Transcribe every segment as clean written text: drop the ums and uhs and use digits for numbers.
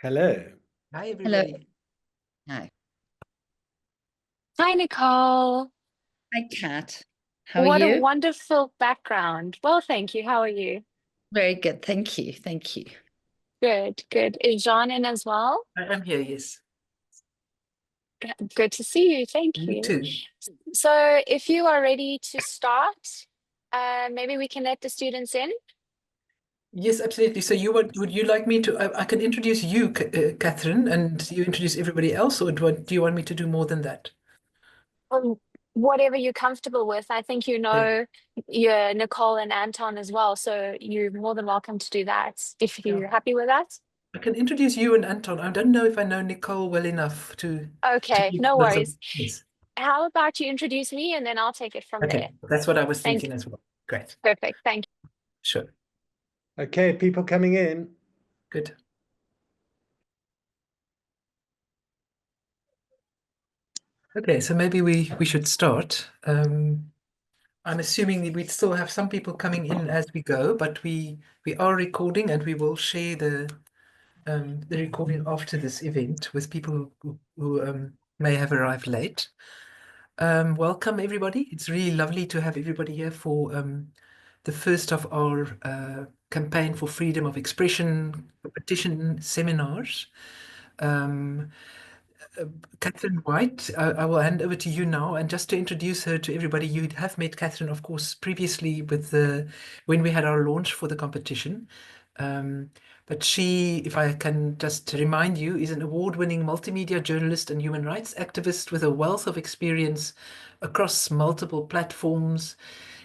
Hello. Hi, Hello. everybody. Hi. Hi, Nicole. Hi, Kat. How are What a you? wonderful background. Well, thank you. How are you? Very good. Thank you. Thank you. Good, good. Is John in as well? I am here, yes. Good to see you. Thank You you. too. So, if you are ready to start, maybe we can let the students in. Yes, absolutely. So would you like me to, I can introduce you, Catherine, and you introduce everybody else, or do you want me to do more than that? Whatever you're comfortable with. I think you Okay. know Nicole and Anton as well, so you're more than welcome to do that if Yeah. you're happy with that. I can introduce you and Anton. I don't know if I know Nicole well enough to Okay, give no lots of, worries. yes. How about you introduce me and then I'll take it from there. Okay, that's what I was Thank thinking as well. Great. Perfect. Thank you. Sure. Okay, people coming in. Good. Okay, so maybe we should start. I'm assuming we still have some people coming in as we go, but we are recording and we will share the recording after this event with people who may have arrived late. Welcome everybody. It's really lovely to have everybody here for the first of our campaign for freedom of expression petition seminars. Um, Catherine White, I will hand over to you now. And just to introduce her to everybody, you have met Catherine, of course, previously with when we had our launch for the competition. But she, if I can just remind you, is an award-winning multimedia journalist and human rights activist with a wealth of experience across multiple platforms,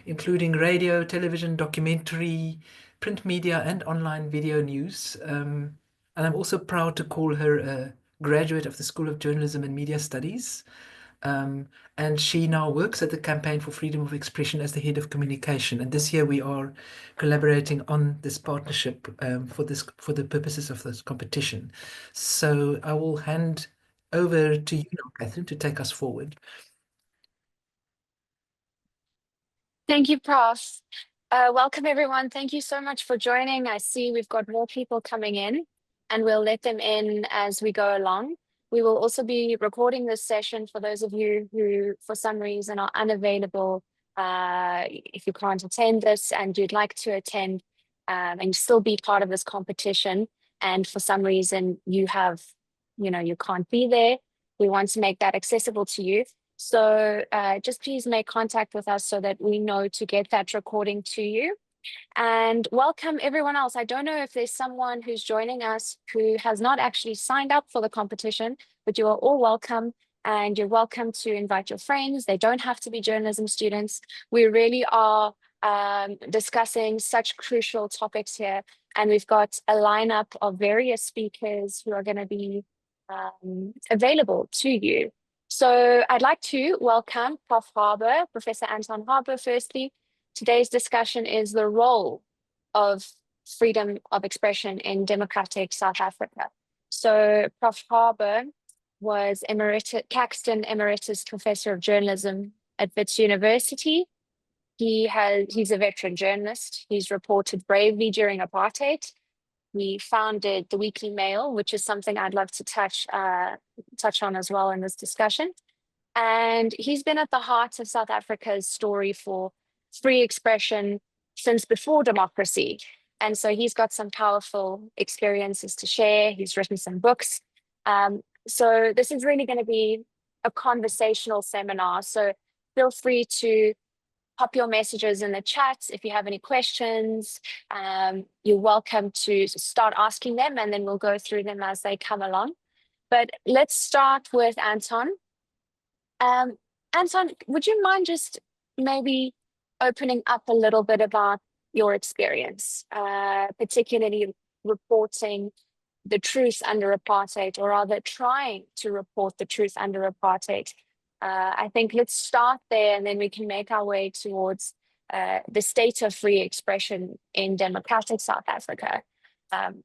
including radio, television, documentary, print media, and online video news. And I'm also proud to call her a graduate of the School of Journalism and Media Studies. And she now works at the Campaign for Freedom of Expression as the head of communication. And this year we are collaborating on this partnership for the purposes of this competition. So I will hand over to you now, Catherine, to take us forward. Thank you, Prof. Welcome, everyone. Thank you so much for joining. I see we've got more people coming in, and we'll let them in as we go along. We will also be recording this session for those of you who, for some reason, are unavailable. If you can't attend this and you'd like to attend and still be part of this competition, and for some reason you can't be there, we want to make that accessible to you. So just please make contact with us so that we know to get that recording to you. And welcome everyone else. I don't know if there's someone who's joining us who has not actually signed up for the competition, but you are all welcome. And you're welcome to invite your friends. They don't have to be journalism students. We really are discussing such crucial topics here. And we've got a lineup of various speakers who are going to be available to you. So I'd like to welcome Prof. Harbour, Professor Anton Harbour, firstly. Today's discussion is the role of freedom of expression in democratic South Africa. So Prof. Harbour was Caxton Emeritus Professor of Journalism at Rhodes University. He's a veteran journalist. He's reported bravely during apartheid. He founded the Weekly Mail, which is something I'd love to touch on as well in this discussion. And he's been at the heart of South Africa's story for free expression since before democracy. And so he's got some powerful experiences to share. He's written some books. So this is really going to be a conversational seminar. So feel free to pop your messages in the chat if you have any questions. You're welcome to start asking them, and then we'll go through them as they come along. But let's start with Anton. Anton, would you mind just maybe opening up a little bit about your experience, particularly reporting the truth under apartheid, or rather trying to report the truth under apartheid? I think let's start there, and then we can make our way towards the state of free expression in democratic South Africa.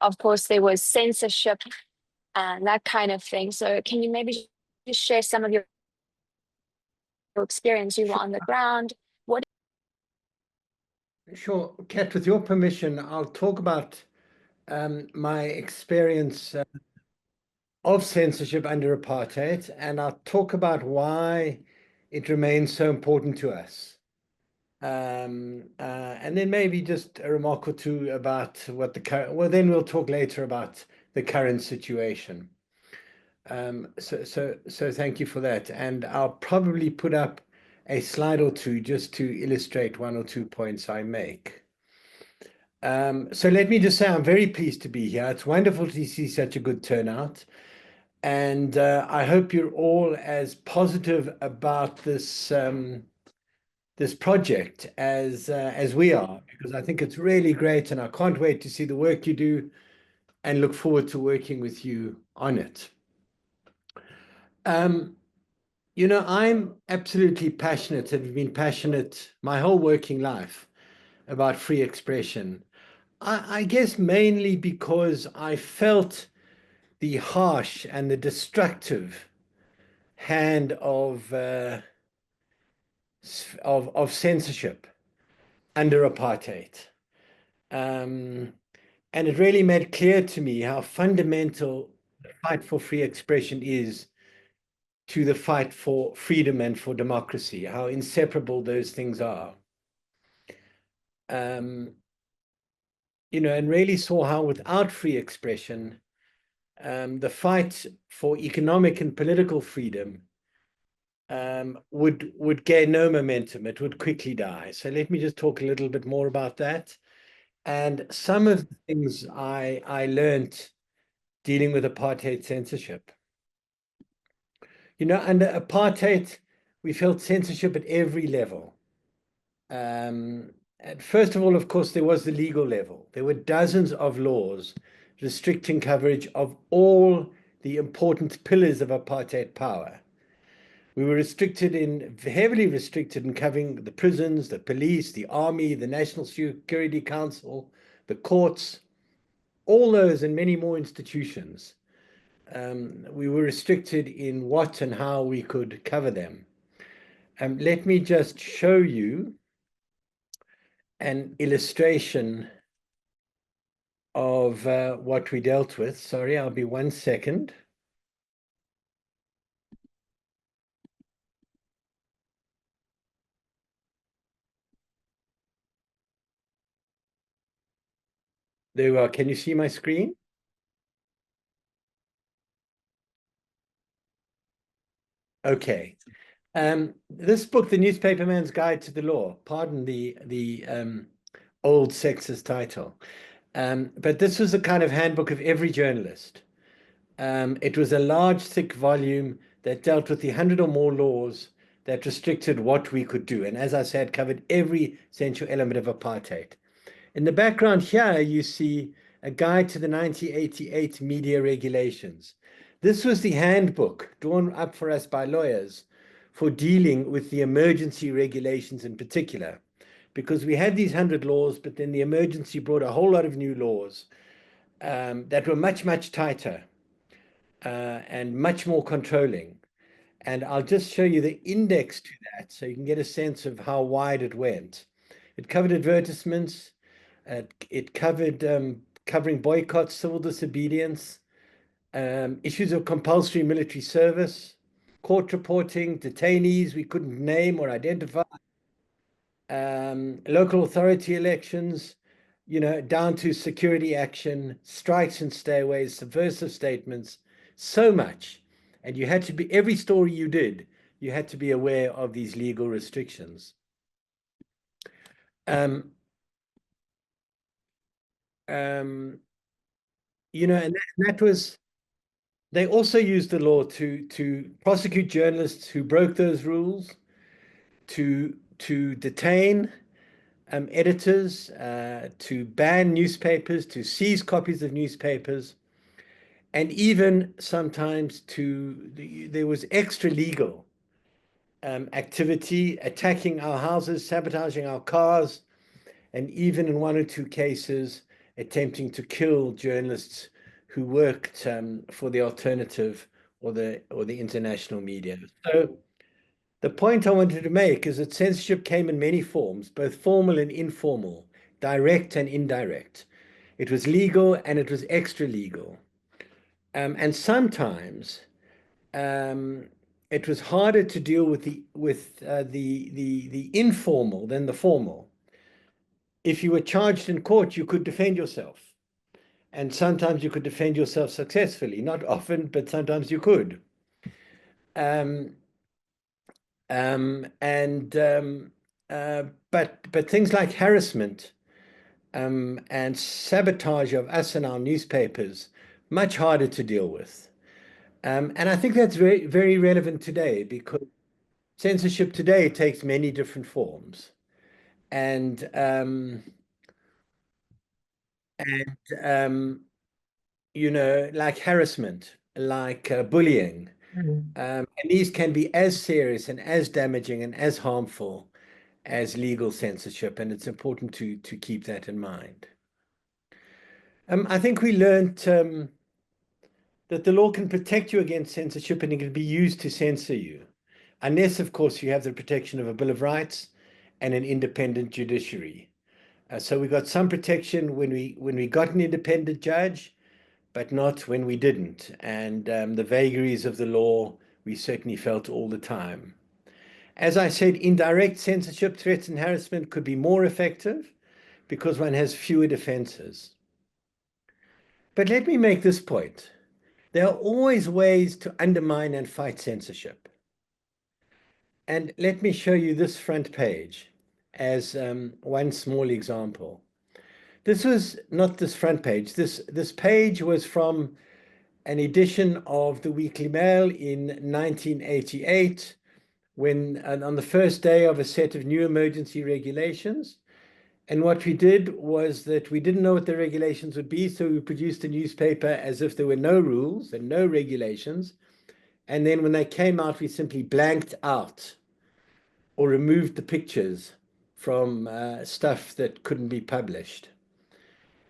Of course, there was censorship and that kind of thing. So can you maybe just share some of your experience? You were on the ground. What? Sure, Kat, with your permission, I'll talk about my experience of censorship under apartheid, and I'll talk about why it remains so important to us. And then maybe just a remark or two about what the current, well, then we'll talk later about the current situation. So thank you for that. And I'll probably put up a slide or two just to illustrate one or two points I make. So let me just say I'm very pleased to be here. It's wonderful to see such a good turnout. And I hope you're all as positive about this this project as we are, because I think it's really great, and I can't wait to see the work you do and look forward to working with you on it. You know, I'm absolutely passionate, and have been passionate my whole working life about free expression. I guess mainly because I felt the harsh and the destructive hand of censorship under apartheid. And it really made clear to me how fundamental the fight for free expression is to the fight for freedom and for democracy, how inseparable those things are. You know, and really saw how without free expression, the fight for economic and political freedom would gain no momentum. It would quickly die. So let me just talk a little bit more about that. And some of the things I learned dealing with apartheid censorship. You know, under apartheid, we felt censorship at every level. And first of all, of course, there was the legal level. There were dozens of laws restricting coverage of all the important pillars of apartheid power. We were heavily restricted in covering the prisons, the police, the army, the National Security Council, the courts, all those and many more institutions. We were restricted in what and how we could cover them. Let me just show you an illustration of what we dealt with. Sorry, I'll be 1 second. There we are. Can you see my screen? Okay. This book, The Newspaperman's Guide to the Law, pardon the old sexist title, but this was a kind of handbook of every journalist. It was a large, thick volume that dealt with the 100 or more laws that restricted what we could do. And as I said, covered every essential element of apartheid. In the background here, you see a guide to the 1988 media regulations. This was the handbook drawn up for us by lawyers for dealing with the emergency regulations in particular, because we had these 100 laws, but then the emergency brought a whole lot of new laws that were much, much tighter and much more controlling. And I'll just show you the index to that so you can get a sense of how wide it went. It covered advertisements. It covered covering boycotts, civil disobedience, issues of compulsory military service, court reporting, detainees we couldn't name or identify, local authority elections, you know, down to security action, strikes and stayaways, subversive statements, so much. And you had to be, every story you did, you had to be aware of these legal restrictions. You know, and that was, they also used the law to prosecute journalists who broke those rules, to detain editors, to ban newspapers, to seize copies of newspapers, and even sometimes there was extra legal activity, attacking our houses, sabotaging our cars, and even in 1 or 2 cases, attempting to kill journalists who worked for the alternative or the international media. So the point I wanted to make is that censorship came in many forms, both formal and informal, direct and indirect. It was legal and it was extra legal. And sometimes it was harder to deal with the informal than the formal. If you were charged in court, you could defend yourself. And sometimes you could defend yourself successfully. Not often, but sometimes you could. But things like harassment and sabotage of us and our newspapers, much harder to deal with. And I think that's very, very relevant today, because censorship today takes many different forms. And you know, like harassment, like bullying. And these can be as serious and as damaging and as harmful as legal censorship, and it's important to keep that in mind. I think we learned that the law can protect you against censorship, and it can be used to censor you, unless, of course, you have the protection of a Bill of Rights and an independent judiciary. So we got some protection when we got an independent judge, but not when we didn't. And the vagaries of the law we certainly felt all the time. As I said, indirect censorship, threats, and harassment could be more effective because one has fewer defenses. But let me make this point. There are always ways to undermine and fight censorship. And let me show you this front page as one small example. This was not this front page. This page was from an edition of the Weekly Mail in 1988, when on the first day of a set of new emergency regulations. And what we did was that we didn't know what the regulations would be, so we produced a newspaper as if there were no rules and no regulations. And then when they came out, we simply blanked out or removed the pictures from stuff that couldn't be published.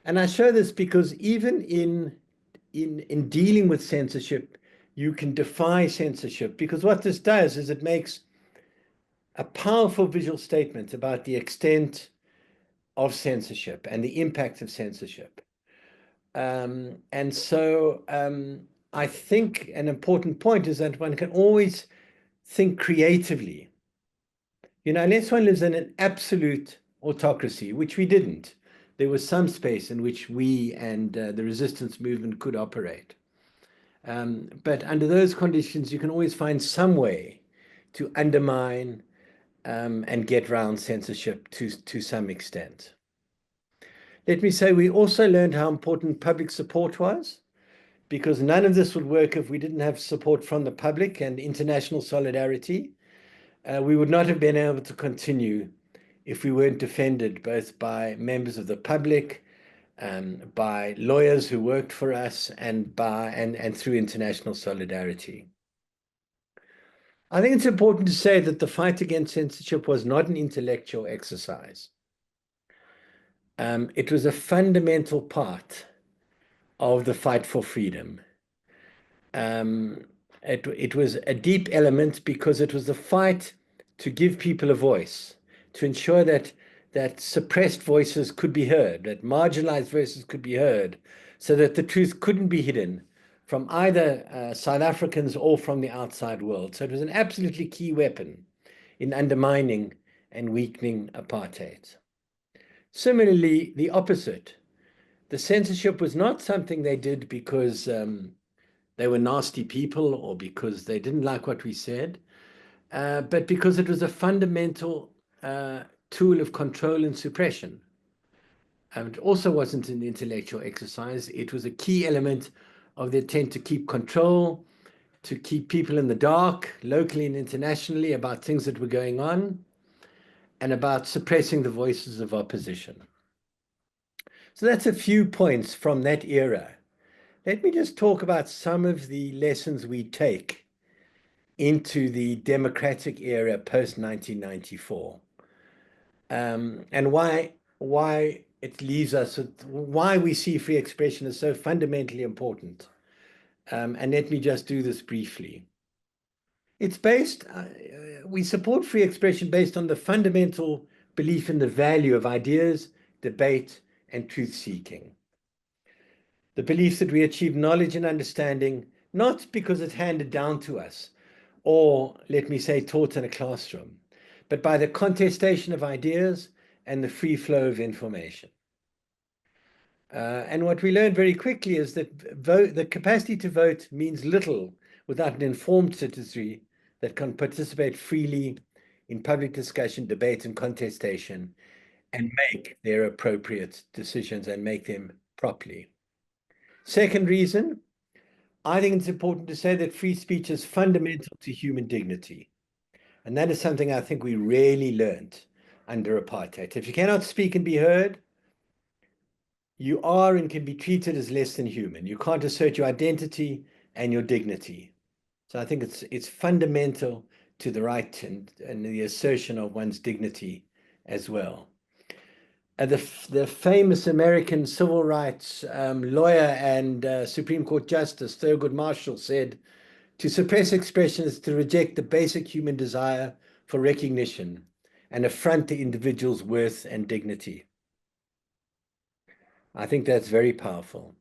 And I show this because even in dealing with censorship, you can defy censorship, because what this does is it makes a powerful visual statement about the extent of censorship and the impact of censorship. And so I think an important point is that one can always think creatively. You know, unless one lives in an absolute autocracy, which we didn't, there was some space in which we and the resistance movement could operate. But under those conditions, you can always find some way to undermine and get around censorship to some extent. Let me say, we also learned how important public support was, because none of this would work if we didn't have support from the public and international solidarity. We would not have been able to continue if we weren't defended both by members of the public, by lawyers who worked for us, and through international solidarity. I think it's important to say that the fight against censorship was not an intellectual exercise. It was a fundamental part of the fight for freedom. It was a deep element because it was the fight to give people a voice, to ensure that suppressed voices could be heard, that marginalized voices could be heard, so that the truth couldn't be hidden from either South Africans or from the outside world. So it was an absolutely key weapon in undermining and weakening apartheid. Similarly, the opposite. The censorship was not something they did because they were nasty people or because they didn't like what we said, but because it was a fundamental tool of control and suppression. It also wasn't an intellectual exercise. It was a key element of the attempt to keep control, to keep people in the dark, locally and internationally, about things that were going on, and about suppressing the voices of opposition. So that's a few points from that era. Let me just talk about some of the lessons we take into the democratic era post-1994, and why it leaves us with why we see free expression as so fundamentally important. And let me just do this briefly. It's based, we support free expression based on the fundamental belief in the value of ideas, debate, and truth-seeking. the belief that we achieve knowledge and understanding not because it's handed down to us, or let me say taught in a classroom, but by the contestation of ideas and the free flow of information. And what we learned very quickly is that the capacity to vote means little without an informed citizenry that can participate freely in public discussion, debate, and contestation, and make their appropriate decisions and make them properly. Second reason, I think it's important to say that free speech is fundamental to human dignity. And that is something I think we rarely learned under apartheid. If you cannot speak and be heard, you are and can be treated as less than human. You can't assert your identity and your dignity. So I think it's fundamental to the right and the assertion of one's dignity as well. The famous American civil rights lawyer and Supreme Court Justice Thurgood Marshall said, "To suppress expression is to reject the basic human desire for recognition and affront the individual's worth and dignity." I think that's very powerful.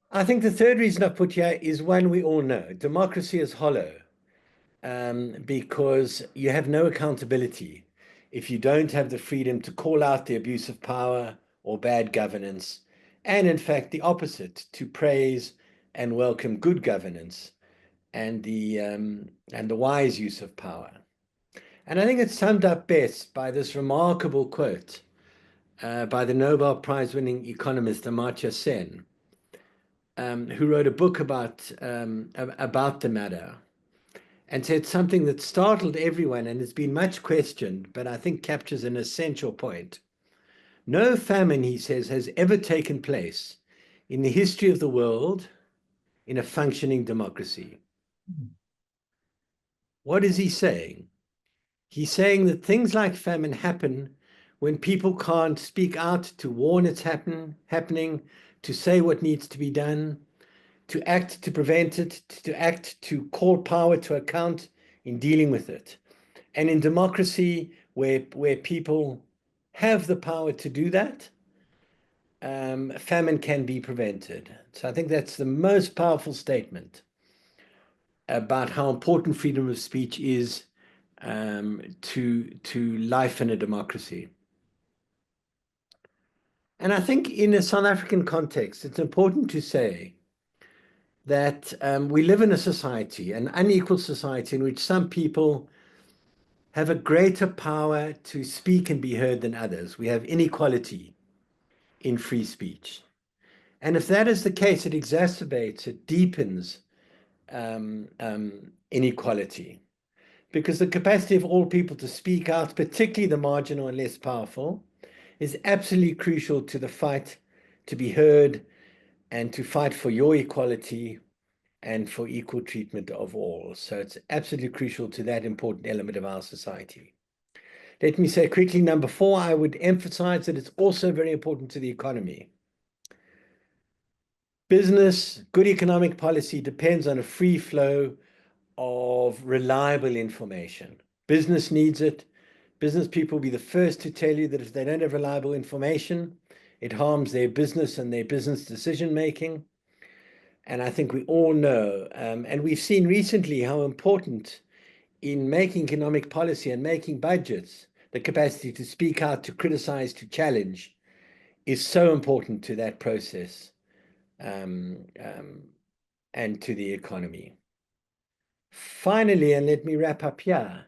I think the third reason I put here is one we all know. Democracy is hollow because you have no accountability if you don't have the freedom to call out the abuse of power or bad governance, and in fact the opposite, to praise and welcome good governance and the wise use of power. And I think it's summed up best by this remarkable quote by the Nobel Prize-winning economist Amartya Sen, who wrote a book about the matter, and said something that startled everyone and has been much questioned, but I think captures an essential point. No famine, he says, has ever taken place in the history of the world in a functioning democracy. What is he saying? He's saying that things like famine happen when people can't speak out to warn it's happening, to say what needs to be done, to act to prevent it, to act to call power to account in dealing with it. And in democracy, where people have the power to do that, famine can be prevented. So I think that's the most powerful statement about how important freedom of speech is to life in a democracy. And I think in a South African context, it's important to say that we live in a society, an unequal society, in which some people have a greater power to speak and be heard than others. We have inequality in free speech. And if that is the case, it exacerbates, it deepens inequality. Because the capacity of all people to speak out, particularly the marginal and less powerful, is absolutely crucial to the fight to be heard and to fight for your equality and for equal treatment of all. So it's absolutely crucial to that important element of our society. Let me say quickly, number 4, I would emphasize that it's also very important to the economy. Business, good economic policy depends on a free flow of reliable information. Business needs it. Business people will be the first to tell you that if they don't have reliable information, it harms their business and their business decision making. And I think we all know, and we've seen recently how important in making economic policy and making budgets, the capacity to speak out, to criticize, to challenge is so important to that process and to the economy. Finally, and let me wrap up here,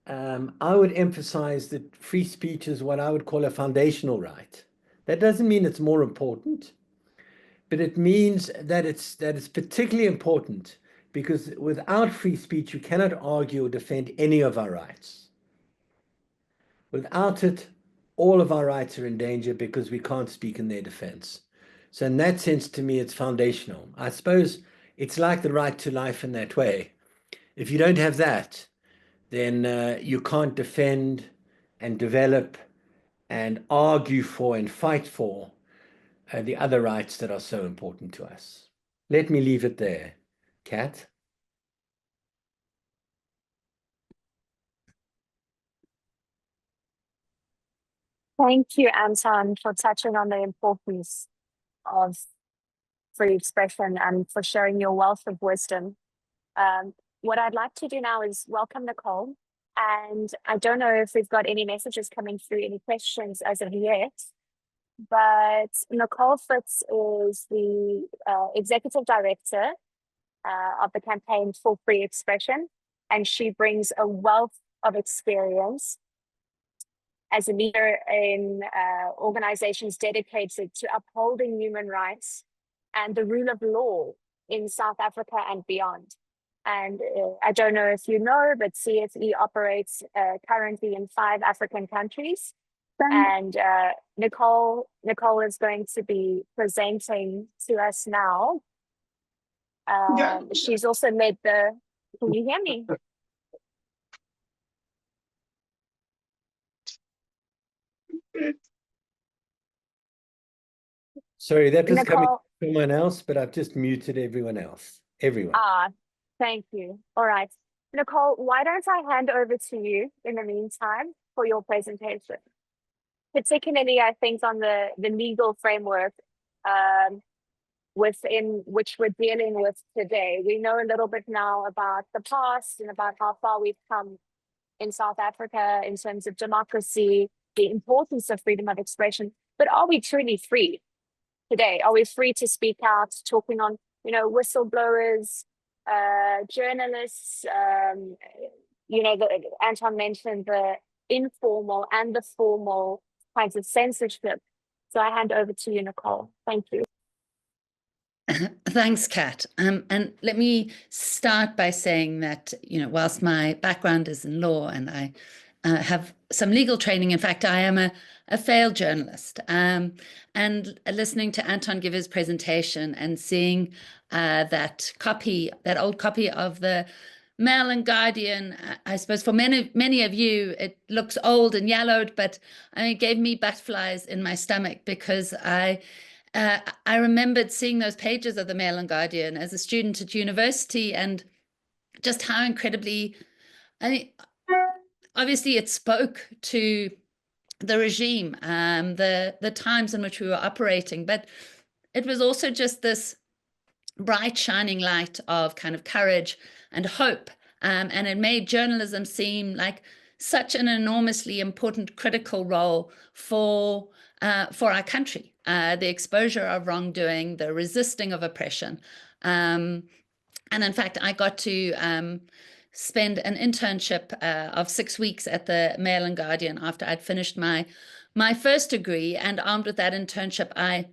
I would emphasize that free speech is what I would call a foundational right. That doesn't mean it's more important, but it means that it's particularly important because without free speech, you cannot argue or defend any of our rights. Without it, all of our rights are in danger because we can't speak in their defense. So in that sense, to me, it's foundational. I suppose it's like the right to life in that way. If you don't have that, then you can't defend and develop and argue for and fight for the other rights that are so important to us. Let me leave it there. Kat? Thank you, Anton, for touching on the importance of free expression and for sharing your wealth of wisdom. What I'd like to do now is welcome Nicole. And I don't know if we've got any messages coming through, any questions as of yet, but Nicole Fritz is the executive director of the Campaign for Free Expression, and she brings a wealth of experience as a leader in organizations dedicated to upholding human rights and the rule of law in South Africa and beyond. And I don't know if you know, but CFE operates currently in 5 African countries. And Nicole is going to be presenting to us now. She's also led the, can you hear me? Sorry, that was coming Nicole, from someone else, but I've just muted everyone else. Everyone. thank you. All right. Nicole, why don't I hand over to you in the meantime for your presentation? Particularly, I think, on the legal framework within which we're dealing with today. We know a little bit now about the past and about how far we've come in South Africa in terms of democracy, the importance of freedom of expression. But are we truly free today? Are we free to speak out, talking on, whistleblowers, journalists? Anton mentioned the informal and the formal kinds of censorship. So I hand over to you, Nicole. Thank you. Thanks, Kat. And let me start by saying that, whilst my background is in law and I have some legal training, in fact, I am a failed journalist. And listening to Anton give his presentation and seeing that old copy of the Mail and Guardian, I suppose for many of you, it looks old and yellowed, but it gave me butterflies in my stomach because I remembered seeing those pages of the Mail and Guardian as a student at university and just how incredibly, obviously it spoke to the regime, the times in which we were operating, but it was also just this bright shining light of kind of courage and hope. And it made journalism seem like such an enormously important, critical role for our country. The exposure of wrongdoing, the resisting of oppression. And in fact, I got to spend an internship of 6 weeks at the Mail and Guardian after I'd finished my first degree. And armed with that internship, I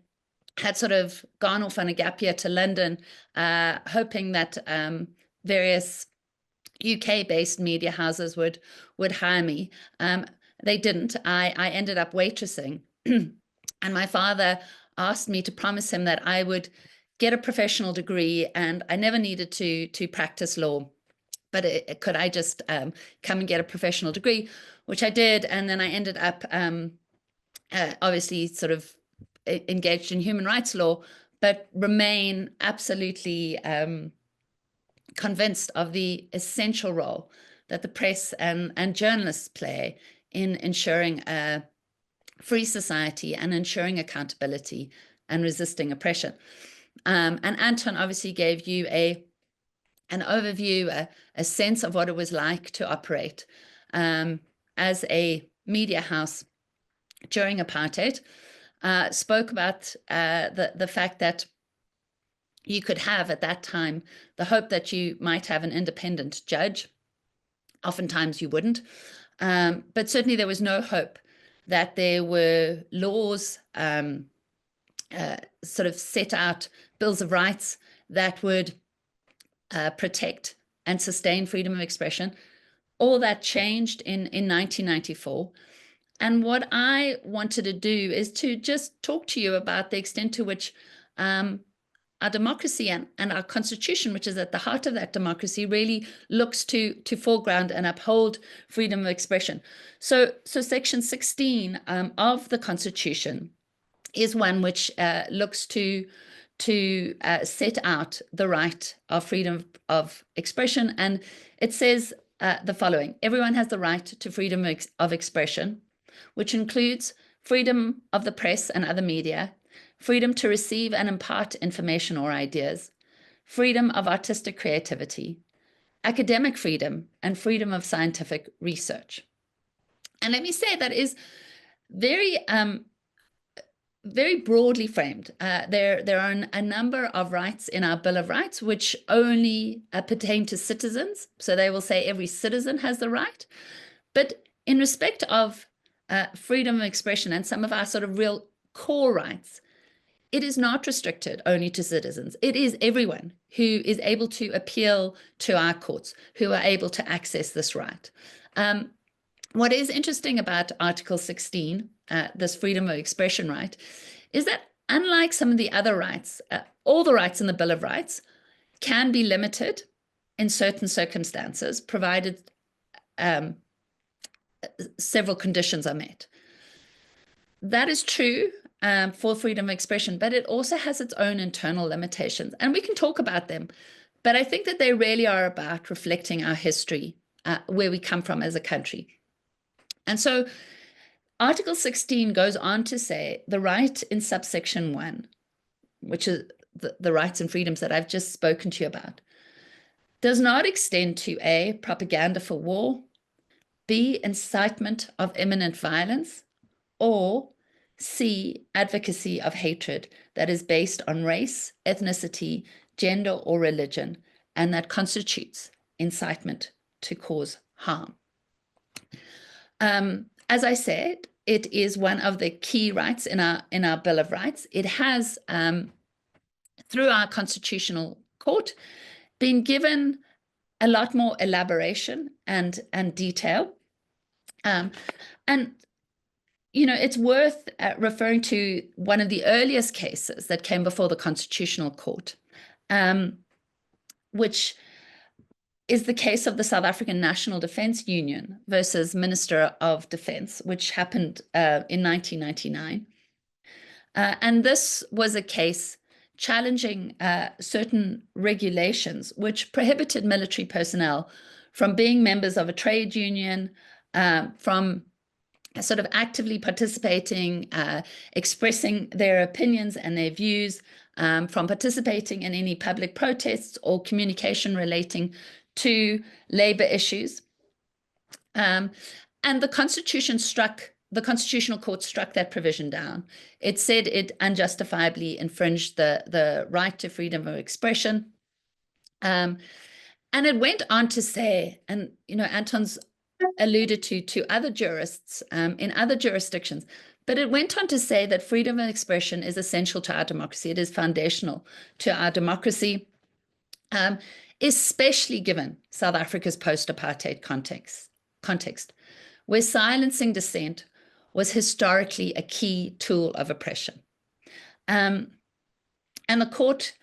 had sort of gone off on a gap year to London, hoping that various UK-based media houses would hire me. They didn't. I ended up waitressing. And my father asked me to promise him that I would get a professional degree and I never needed to practice law. But could I just come and get a professional degree, which I did. And then I ended up obviously sort of engaged in human rights law, but remain absolutely convinced of the essential role that the press and journalists play in ensuring a free society and ensuring accountability and resisting oppression. And Anton obviously gave you an overview, a sense of what it was like to operate as a media house during apartheid, spoke about the fact that you could have at that time the hope that you might have an independent judge. Oftentimes you wouldn't, but certainly there was no hope that there were laws sort of set out, bills of rights that would protect and sustain freedom of expression. All that changed in 1994. And what I wanted to do is to just talk to you about the extent to which our democracy and our constitution, which is at the heart of that democracy, really looks to foreground and uphold freedom of expression. So section 16 of the constitution is one which looks to set out the right of freedom of expression. And it says the following: everyone has the right to freedom of expression, which includes freedom of the press and other media, freedom to receive and impart information or ideas, freedom of artistic creativity, academic freedom, and freedom of scientific research. And let me say that is very, very broadly framed. There are a number of rights in our Bill of Rights which only pertain to citizens. So they will say every citizen has the right. But in respect of freedom of expression and some of our sort of real core rights, it is not restricted only to citizens. It is everyone who is able to appeal to our courts, who are able to access this right. What is interesting about Article 16, this freedom of expression right, is that unlike some of the other rights, all the rights in the Bill of Rights can be limited in certain circumstances, provided several conditions are met. That is true for freedom of expression, but it also has its own internal limitations, and we can talk about them. But I think that they really are about reflecting our history, where we come from as a country. And so Article 16 goes on to say the right in subsection 1, which is the rights and freedoms that I've just spoken to you about, does not extend to A, propaganda for war, B, incitement of imminent violence, or C, advocacy of hatred that is based on race, ethnicity, gender, or religion, and that constitutes incitement to cause harm. As I said, it is one of the key rights in our Bill of Rights. It has, through our Constitutional Court, been given a lot more elaboration and detail. And you know, it's worth referring to one of the earliest cases that came before the Constitutional Court, which is the case of the South African National Defence Union versus Minister of Defence, which happened in 1999. And this was a case challenging certain regulations which prohibited military personnel from being members of a trade union, from sort of actively participating, expressing their opinions and their views, from participating in any public protests or communication relating to labor issues. And the Constitutional Court struck that provision down. It said it unjustifiably infringed the right to freedom of expression. And it went on to say, and you know, Anton's alluded to other jurists in other jurisdictions, but it went on to say that freedom of expression is essential to our democracy. It is foundational to our democracy, especially given South Africa's post-apartheid context, where silencing dissent was historically a key tool of oppression. And the court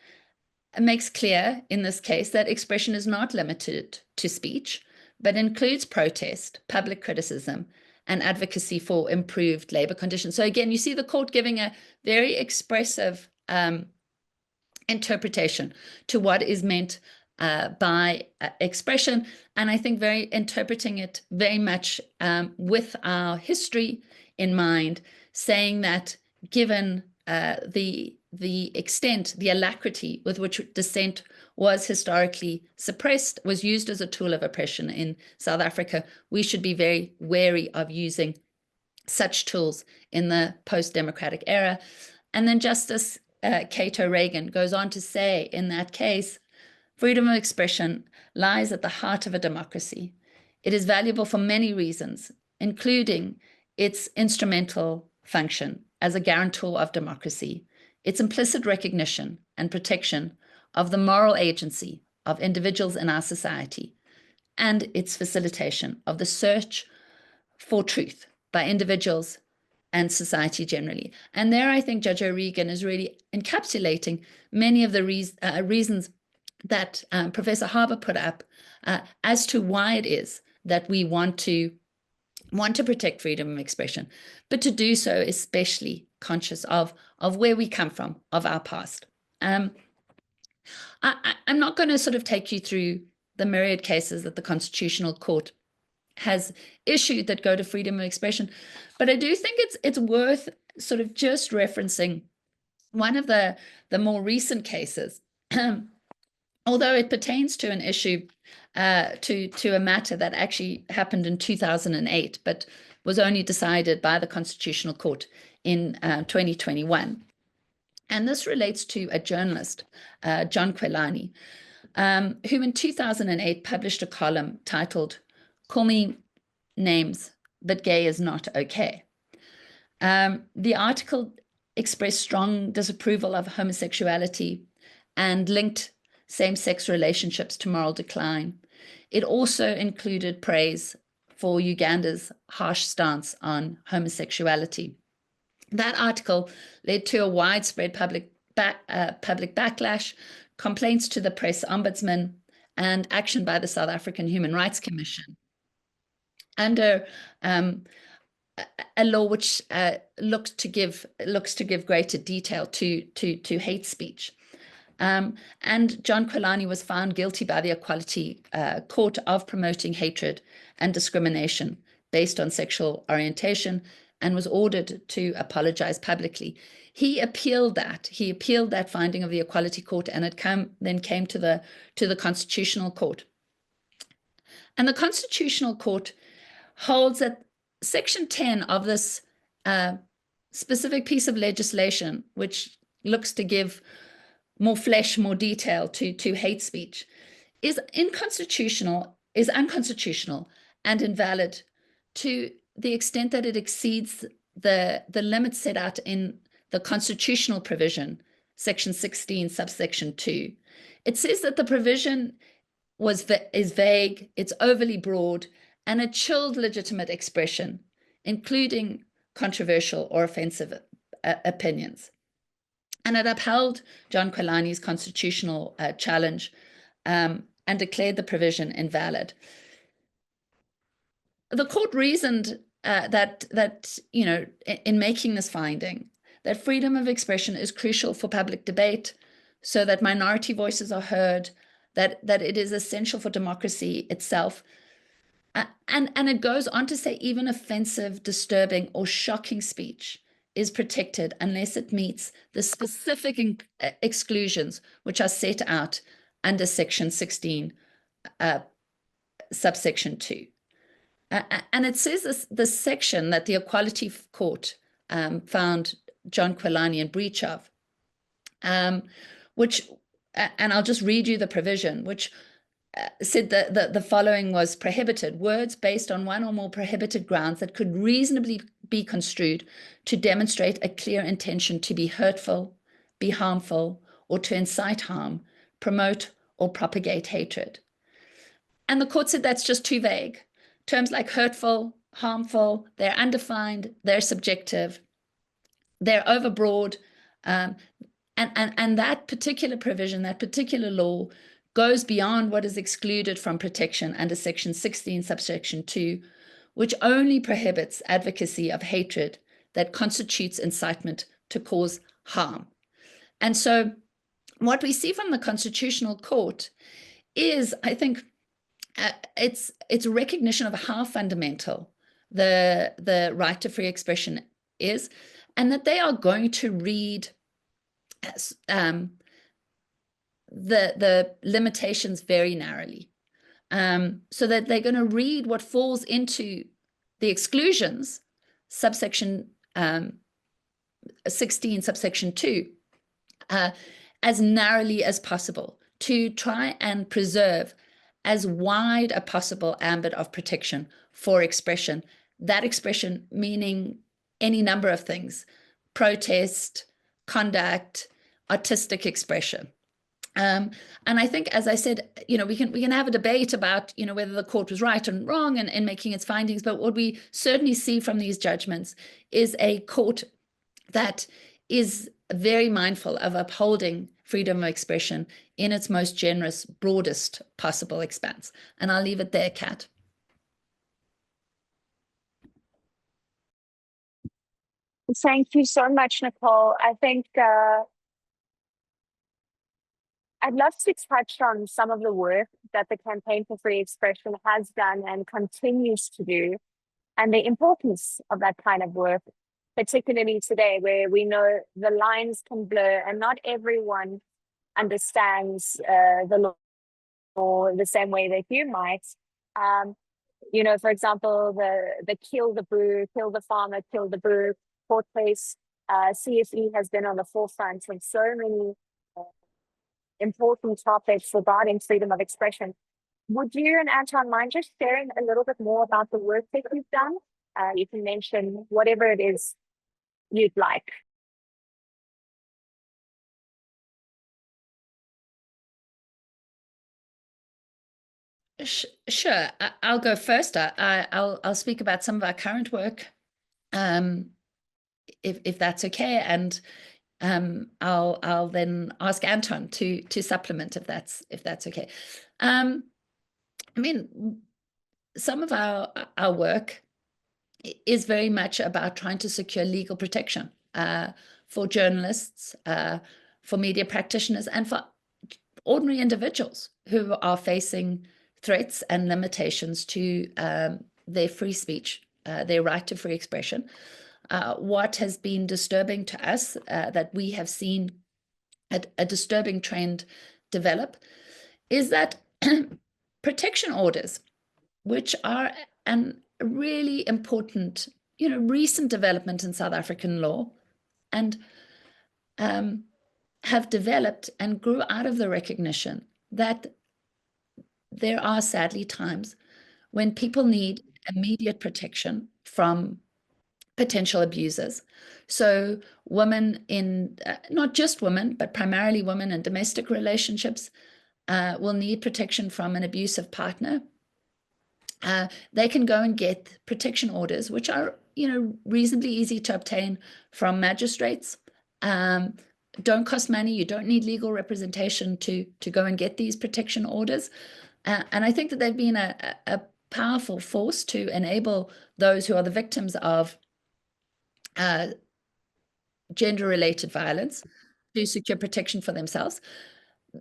makes clear in this case that expression is not limited to speech, but includes protest, public criticism, and advocacy for improved labor conditions. So again, you see the court giving a very expressive interpretation to what is meant by expression, and I think interpreting it very much with our history in mind, saying that given the extent, the alacrity with which dissent was historically suppressed, was used as a tool of oppression in South Africa, we should be very wary of using such tools in the post-democratic era. And then Justice Cato Reagan goes on to say in that case, freedom of expression lies at the heart of a democracy. It is valuable for many reasons, including its instrumental function as a guarantor of democracy, its implicit recognition and protection of the moral agency of individuals in our society, and its facilitation of the search for truth by individuals and society generally. And there I think Judge O'Regan is really encapsulating many of the reasons that Professor Harbour put up as to why it is that we want to protect freedom of expression, but to do so especially conscious of where we come from, of our past. I'm not going to sort of take you through the myriad cases that the Constitutional Court has issued that go to freedom of expression. But I do think it's worth sort of just referencing one of the more recent cases, although it pertains to an issue, to a matter that actually happened in 2008, but was only decided by the Constitutional Court in 2021. And this relates to a journalist, John Kwelani, who in 2008 published a column titled, "Call Me Names, but Gay is Not Okay." The article expressed strong disapproval of homosexuality and linked same-sex relationships to moral decline. It also included praise for Uganda's harsh stance on homosexuality. That article led to a widespread public backlash, complaints to the press ombudsman, and action by the South African Human Rights Commission under a law which looks to give greater detail to hate speech. And John Kwelani was found guilty by the Equality Court of promoting hatred and discrimination based on sexual orientation, and was ordered to apologize publicly. He appealed that finding of the Equality Court, and it then came to the Constitutional Court. And the Constitutional Court holds that Section 10 of this specific piece of legislation, which looks to give more flesh, more detail to hate speech, is unconstitutional and invalid to the extent that it exceeds the limits set out in the constitutional provision, Section 16, subsection 2. It says that the provision is vague, it's overly broad, and it chilled legitimate expression, including controversial or offensive opinions. And it upheld John Kwelani's constitutional challenge and declared the provision invalid. The court reasoned that in making this finding, that freedom of expression is crucial for public debate, so that minority voices are heard, that it is essential for democracy itself. And it goes on to say even offensive, disturbing, or shocking speech is protected unless it meets the specific exclusions which are set out under Section 16, subsection 2. And it says this section that the Equality Court found John Kwelani in breach of, which, and I'll just read you the provision, which said that the following was prohibited: words based on one or more prohibited grounds that could reasonably be construed to demonstrate a clear intention to be hurtful, be harmful, or to incite harm, promote or propagate hatred. And the court said that's just too vague. Terms like hurtful, harmful, they're undefined, they're subjective, they're overbroad, and that particular provision, that particular law, goes beyond what is excluded from protection under Section 16, subsection 2, which only prohibits advocacy of hatred that constitutes incitement to cause harm. And so what we see from the Constitutional Court is, I think, it's recognition of how fundamental the right to free expression is, and that they are going to read the limitations very narrowly, so that they're going to read what falls into the exclusions, subsection 16, subsection 2, as narrowly as possible, to try and preserve as wide a possible ambit of protection for expression. That expression meaning any number of things: protest, conduct, artistic expression. And I think, as I said, we can have a debate about, whether the court was right and wrong in making its findings. But what we certainly see from these judgments is a court that is very mindful of upholding freedom of expression in its most generous, broadest possible expanse. And I'll leave it there, Kat. Thank you so much, Nicole. I think I'd love to touch on some of the work that the Campaign for Free Expression has done and continues to do, and the importance of that kind of work, particularly today, where we know the lines can blur and not everyone understands the law the same way that you might. You know, for example, the kill the brew, kill the farmer, kill the brew court case. CFE has been on the forefront of so many important topics regarding freedom of expression. Would you and Anton mind just sharing a little bit more about the work that you've done? You can mention whatever it is you'd like. Sure, I'll go first. I'll speak about some of our current work, if that's okay, and I'll then ask Anton to supplement if that's okay. I mean, some of our work is very much about trying to secure legal protection for journalists, for media practitioners, and for ordinary individuals who are facing threats and limitations to their free speech, their right to free expression. What has been disturbing to us, that we have seen a disturbing trend develop, is that protection orders, which are a really important, recent development in South African law, and have developed and grew out of the recognition that there are sadly times when people need immediate protection from potential abusers. So women in, not just women, but primarily women in domestic relationships will need protection from an abusive partner. They can go and get protection orders, which are, reasonably easy to obtain from magistrates. Don't cost money. You don't need legal representation to go and get these protection orders. And I think that they've been a powerful force to enable those who are the victims of gender-related violence to secure protection for themselves.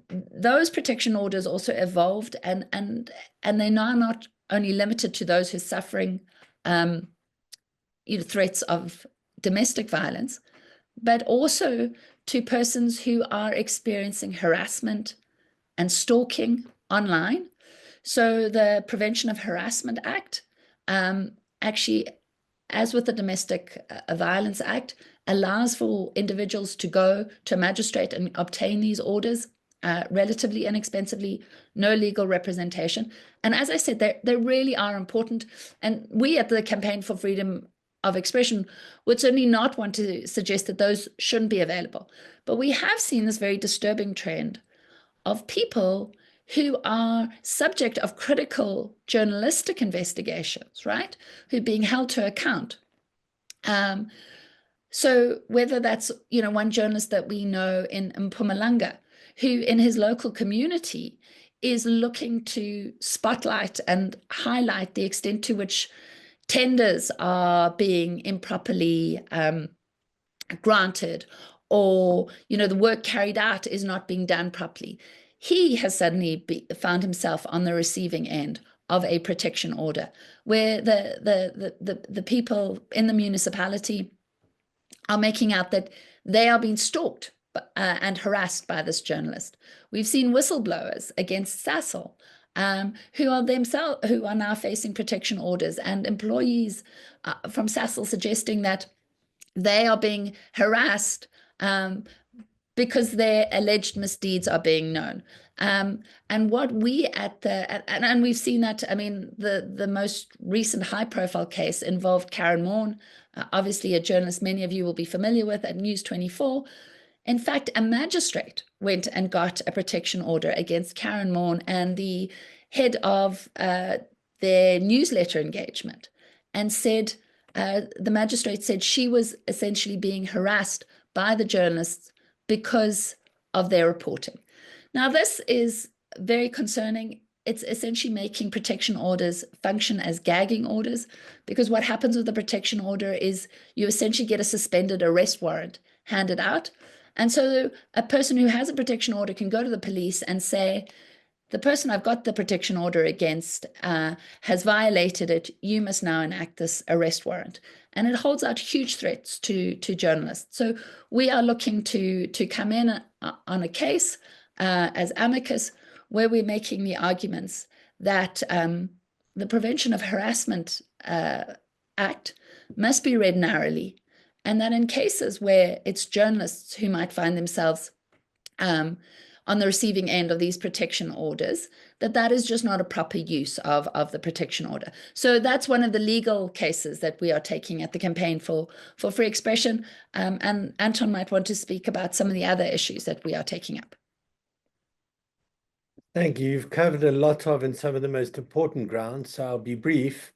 Those protection orders also evolved, and they're now not only limited to those who are suffering threats of domestic violence, but also to persons who are experiencing harassment and stalking online. So the Prevention of Harassment Act, actually, as with the Domestic Violence Act, allows for individuals to go to a magistrate and obtain these orders relatively inexpensively, no legal representation. And as I said, they really are important. And we at the Campaign for Freedom of Expression would certainly not want to suggest that those shouldn't be available. But we have seen this very disturbing trend of people who are subject of critical journalistic investigations, right? Who are being held to account. So whether that's, one journalist that we know in Mpumalanga, who in his local community is looking to spotlight and highlight the extent to which tenders are being improperly granted, or, the work carried out is not being done properly. He has suddenly found himself on the receiving end of a protection order, where the people in the municipality are making out that they are being stalked and harassed by this journalist. We've seen whistleblowers against Sasol, who are now facing protection orders, and employees from Sasol suggesting that they are being harassed because their alleged misdeeds are being known. And what we and we've seen that, the most recent high-profile case involved Karen Maughan, obviously a journalist many of you will be familiar with at News 24. In fact, a magistrate went and got a protection order against Karen Maughan and the head of their newsletter engagement, and said, the magistrate said she was essentially being harassed by the journalists because of their reporting. Now, this is very concerning. It's essentially making protection orders function as gagging orders, because what happens with the protection order is you essentially get a suspended arrest warrant handed out, And so a person who has a protection order can go to the police and say, the person I've got the protection order against has violated it. You must now enact this arrest warrant. And it holds out huge threats to journalists. So we are looking to come in on a case as amicus, where we're making the arguments that the Prevention of Harassment Act must be read narrowly, and that in cases where it's journalists who might find themselves on the receiving end of these protection orders, that is just not a proper use of the protection order. So that's one of the legal cases that we are taking at the Campaign for Free Expression. And Anton might want to speak about some of the other issues that we are taking up. Thank you. You've covered a lot of and some of the most important grounds, so I'll be brief.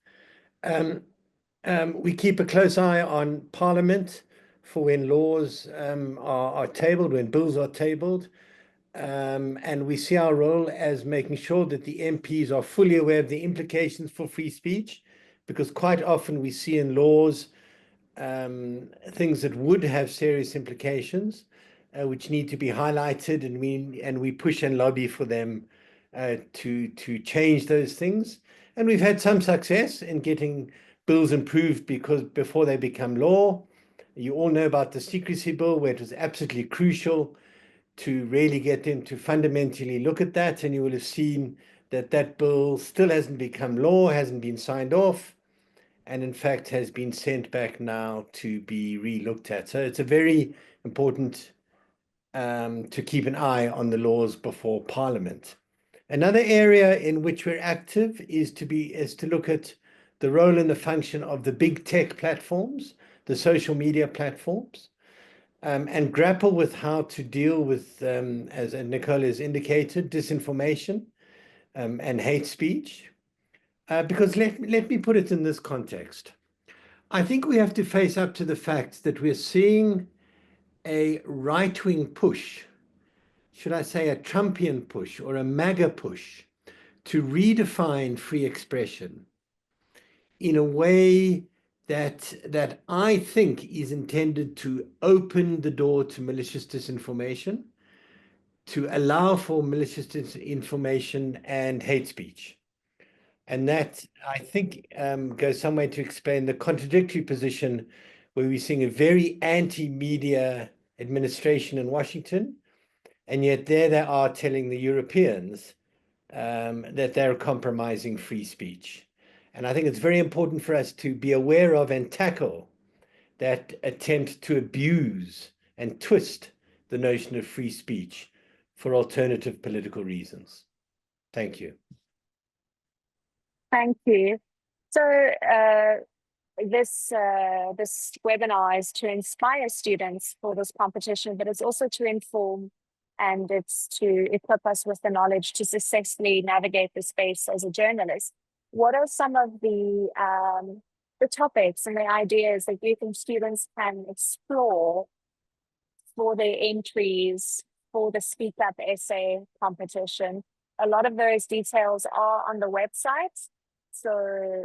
We keep a close eye on Parliament for when laws are tabled, when bills are tabled. And we see our role as making sure that the MPs are fully aware of the implications for free speech, because quite often we see in laws things that would have serious implications, which need to be highlighted, and we push and lobby for them to change those things. And we've had some success in getting bills improved because before they become law. You all know about the secrecy bill, where it was absolutely crucial to really get them to fundamentally look at that, and you will have seen that that bill still hasn't become law, hasn't been signed off, and in fact has been sent back now to be re-looked at. So it's a very important to keep an eye on the laws before Parliament. Another area in which we're active is to look at the role and the function of the big tech platforms, the social media platforms, and grapple with how to deal with, as Nicole has indicated, disinformation and hate speech. Because let me put it in this context. I think we have to face up to the fact that we're seeing a right-wing push, should I say a Trumpian push or a MAGA push, to redefine free expression in a way that I think is intended to open the door to malicious disinformation, to allow for malicious disinformation and hate speech. And that, I think, goes some way to explain the contradictory position where we're seeing a very anti-media administration in Washington, and yet there they are telling the Europeans that they're compromising free speech. And I think it's very important for us to be aware of and tackle that attempt to abuse and twist the notion of free speech for alternative political reasons. Thank you. Thank you. So this webinar is to inspire students for this competition, but it's also to inform, and it's to equip us with the knowledge to successfully navigate the space as a journalist. What are some of the topics and the ideas that you think students can explore for their entries for the Speak Up essay competition? A lot of those details are on the website. So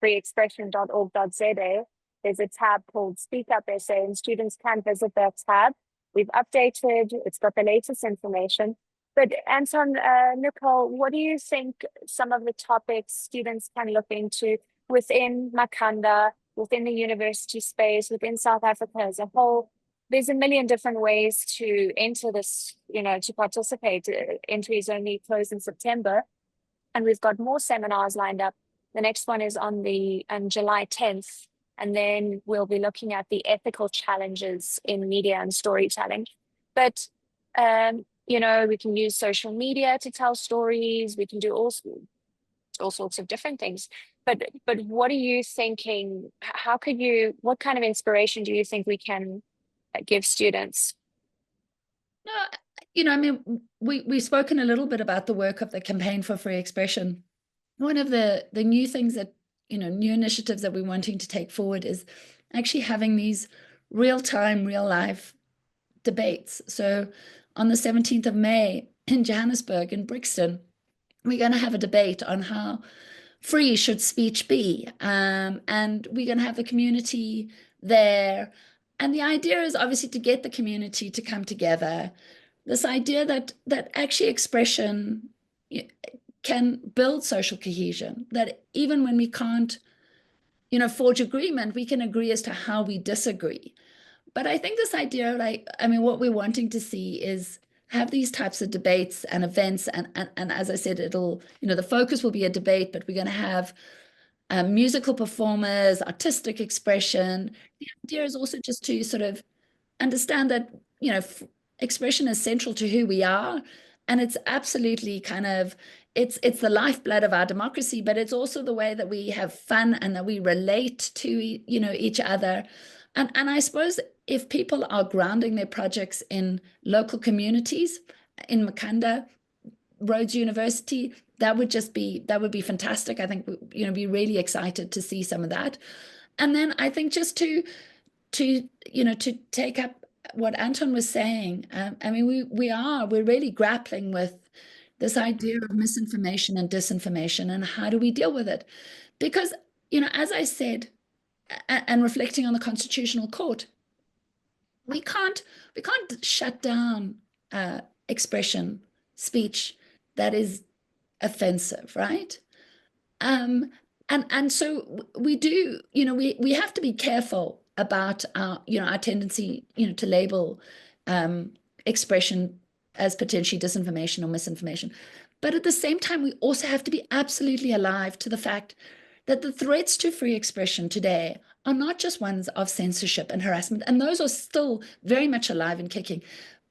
freeexpression.org.za, there's a tab called Speak Up Essay, and students can visit that tab. We've updated, it's got the latest information. But Anton, Nicole, what do you think some of the topics students can look into within Makanda, within the university space, within South Africa as a whole? There's a million different ways to enter this, to participate. Entries only close in September, and we've got more seminars lined up. The next one is on July 10th, and then we'll be looking at the ethical challenges in media and storytelling. But we can use social media to tell stories. We can do all sorts of different things. But what are you thinking? What kind of inspiration do you think we can give students? We've spoken a little bit about the work of the Campaign for Free Expression. One of the new things that, new initiatives that we're wanting to take forward is actually having these real-time, real-life debates. So on the 17th of May in Johannesburg, in Brixton, we're going to have a debate on how free should speech be. And we're going to have the community there And the idea is obviously to get the community to come together. This idea that actually expression can build social cohesion, that even when we can't, forge agreement, we can agree as to how we disagree. But I think this idea, what we're wanting to see is have these types of debates and events. And as I said, it'll, the focus will be a debate, but we're going to have musical performers, artistic expression. The idea is also just to sort of understand that, expression is central to who we are. And it's absolutely kind of, it's the lifeblood of our democracy, but it's also the way that we have fun and that we relate to, each other. And I suppose if people are grounding their projects in local communities, in Makanda, Rhodes University, that would be fantastic. I think, be really excited to see some of that. And then I think just to take up what Anton was saying, we're really grappling with this idea of misinformation and disinformation, and how do we deal with it? Because, as I said, and reflecting on the Constitutional Court, we can't shut down expression, speech that is offensive, right? And so we do, we have to be careful about our tendency, to label expression as potentially disinformation or misinformation. But at the same time, we also have to be absolutely alive to the fact that the threats to free expression today are not just ones of censorship and harassment, and those are still very much alive and kicking.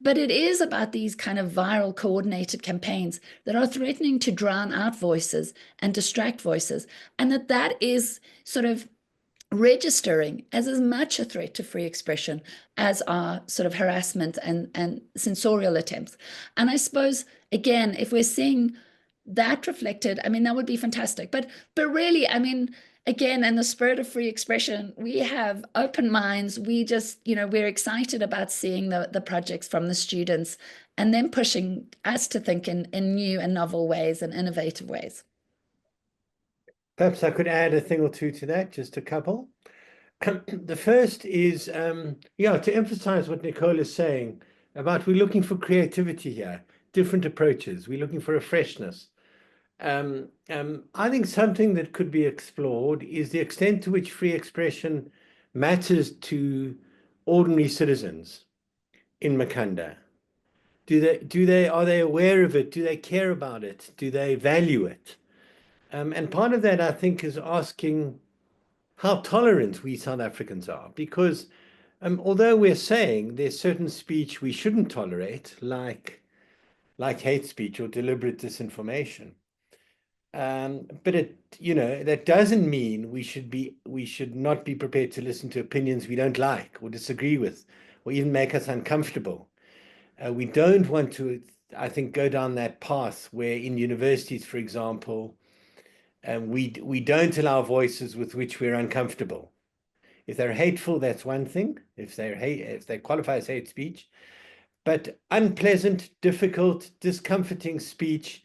But it is about these kind of viral coordinated campaigns that are threatening to drown out voices and distract voices, and that is sort of registering as much a threat to free expression as are sort of harassment and censorial attempts. And I suppose, again, if we're seeing that reflected, that would be fantastic. But really, again, in the spirit of free expression, we have open minds. We just, we're excited about seeing the projects from the students and then pushing us to think in new and novel ways and innovative ways. Perhaps I could add a thing or two to that, just a couple. The first is, to emphasize what Nicole is saying about we're looking for creativity here, different approaches. We're looking for a freshness. I think something that could be explored is the extent to which free expression matters to ordinary citizens in Makanda. Are they aware of it? Do they care about it? Do they value it? And part of that, I think, is asking how tolerant we South Africans are, because although we're saying there's certain speech we shouldn't tolerate, like hate speech or deliberate disinformation, but that doesn't mean we should not be prepared to listen to opinions we don't like or disagree with, or even make us uncomfortable. We don't want to, I think, go down that path where in universities, for example, we don't allow voices with which we're uncomfortable. If they're hateful, that's one thing. If they qualify as hate speech, but unpleasant, difficult, discomforting speech,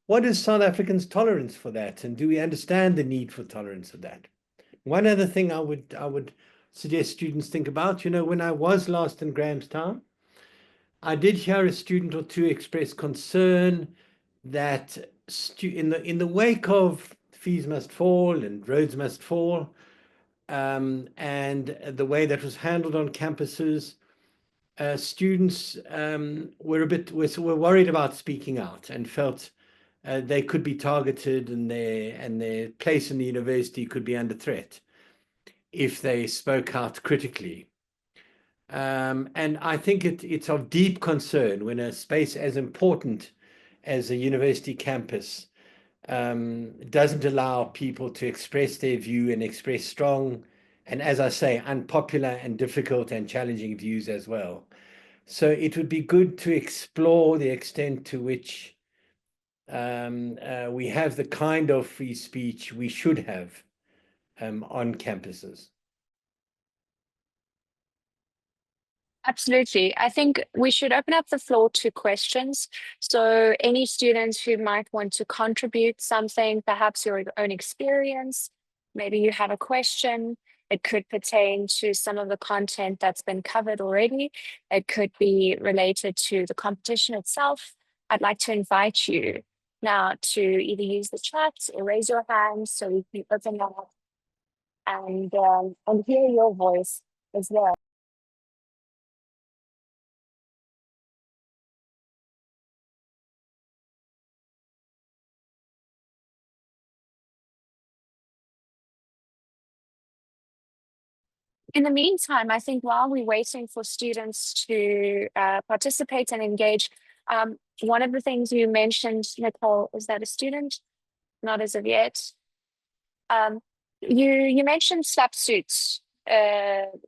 what is South Africans' tolerance for that? And do we understand the need for tolerance of that? One other thing I would suggest students think about, when I was last in Grahamstown, I did hear a student or two express concern that in the wake of fees must fall and roads must fall, and the way that was handled on campuses, students were worried about speaking out and felt they could be targeted, and their place in the university could be under threat if they spoke out critically. And I think it's of deep concern when a space as important as a university campus doesn't allow people to express their view and express strong and, as I say, unpopular and difficult and challenging views as well. So it would be good to explore the extent to which we have the kind of free speech we should have on campuses. Absolutely. I think we should open up the floor to questions. So any students who might want to contribute something, perhaps your own experience, maybe you have a question, It could pertain to some of the content that's been covered already. It could be related to the competition itself. I'd like to invite you now to either use the chat or raise your hand so we can open up and hear your voice as well. In the meantime, I think while we're waiting for students to participate and engage, one of the things you mentioned, Nicole, is that a student? Not as of yet. You mentioned SLAP suits,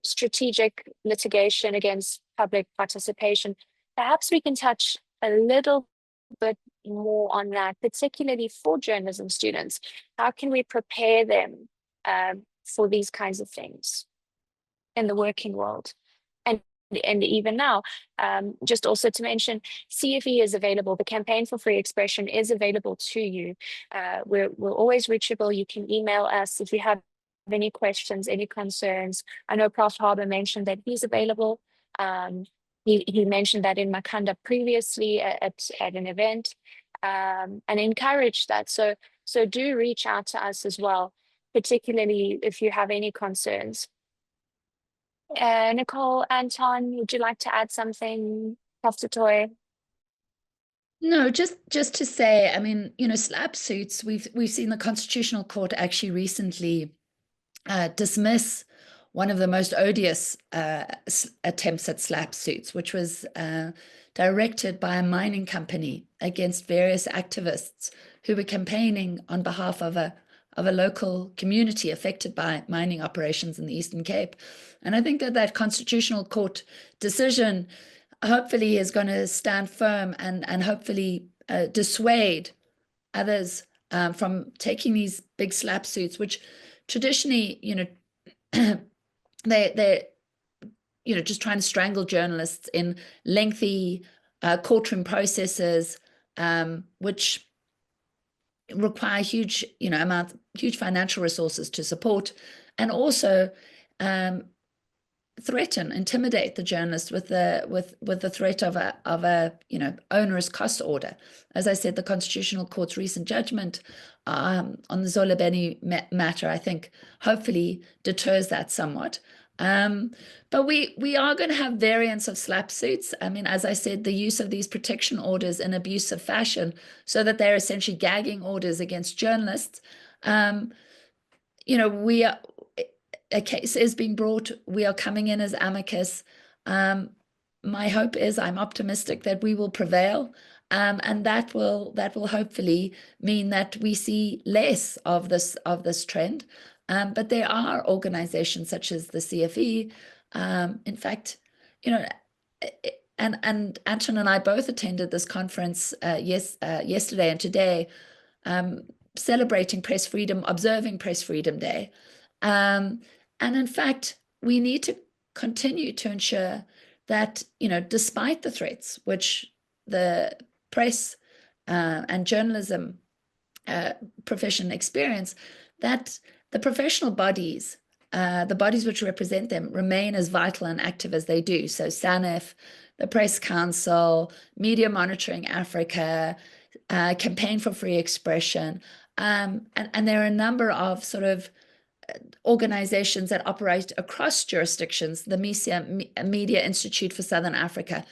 strategic litigation against public participation. Perhaps we can touch a little bit more on that, particularly for journalism students. How can we prepare them for these kinds of things in the working world? And even now, just also to mention, CFE is available. The Campaign for Free Expression is available to you. We're always reachable. You can email us if you have any questions, any concerns. I know Prof. Harbour mentioned that he's available. He mentioned that in Makanda previously at an event, and encouraged that. So do reach out to us as well, particularly if you have any concerns. Nicole, Anton, would you like to add something? Prof. Toy? No, just to say, I mean, you know, SLAP suits, we've seen the Constitutional Court actually recently dismiss one of the most odious attempts at SLAP suits, which was directed by a mining company against various activists who were campaigning on behalf of a local community affected by mining operations in the Eastern Cape. And I think that Constitutional Court decision hopefully is going to stand firm and hopefully dissuade others from taking these big SLAP suits, which traditionally, you know, they're you know, just trying to strangle journalists in lengthy courtroom processes, which require huge, you know, huge financial resources to support, and also threaten, intimidate the journalist with the threat of a you know, onerous cost order. As I said, the Constitutional Court's recent judgment on the Zola Beni matter, I think, hopefully deters that somewhat. But we are going to have variants of SLAP suits. I mean, as I said, the use of these protection orders in abusive fashion, so that they're essentially gagging orders against journalists. You know, a case is being brought. We are coming in as amicus. My hope is, I'm optimistic that we will prevail, and that will hopefully mean that we see less of this trend. But there are organizations such as the CFE. In fact, you know, and Anton and I both attended this conference yesterday and today, celebrating press freedom, observing Press Freedom Day. And in fact, we need to continue to ensure that, you know, despite the threats which the press and journalism profession experience, that the professional bodies, the bodies which represent them, remain as vital and active as they do. So SANEF, the Press Council, Media Monitoring Africa, Campaign for Free Expression, and there are a number of sort of organizations that operate across jurisdictions, the Media Institute for Southern Africa,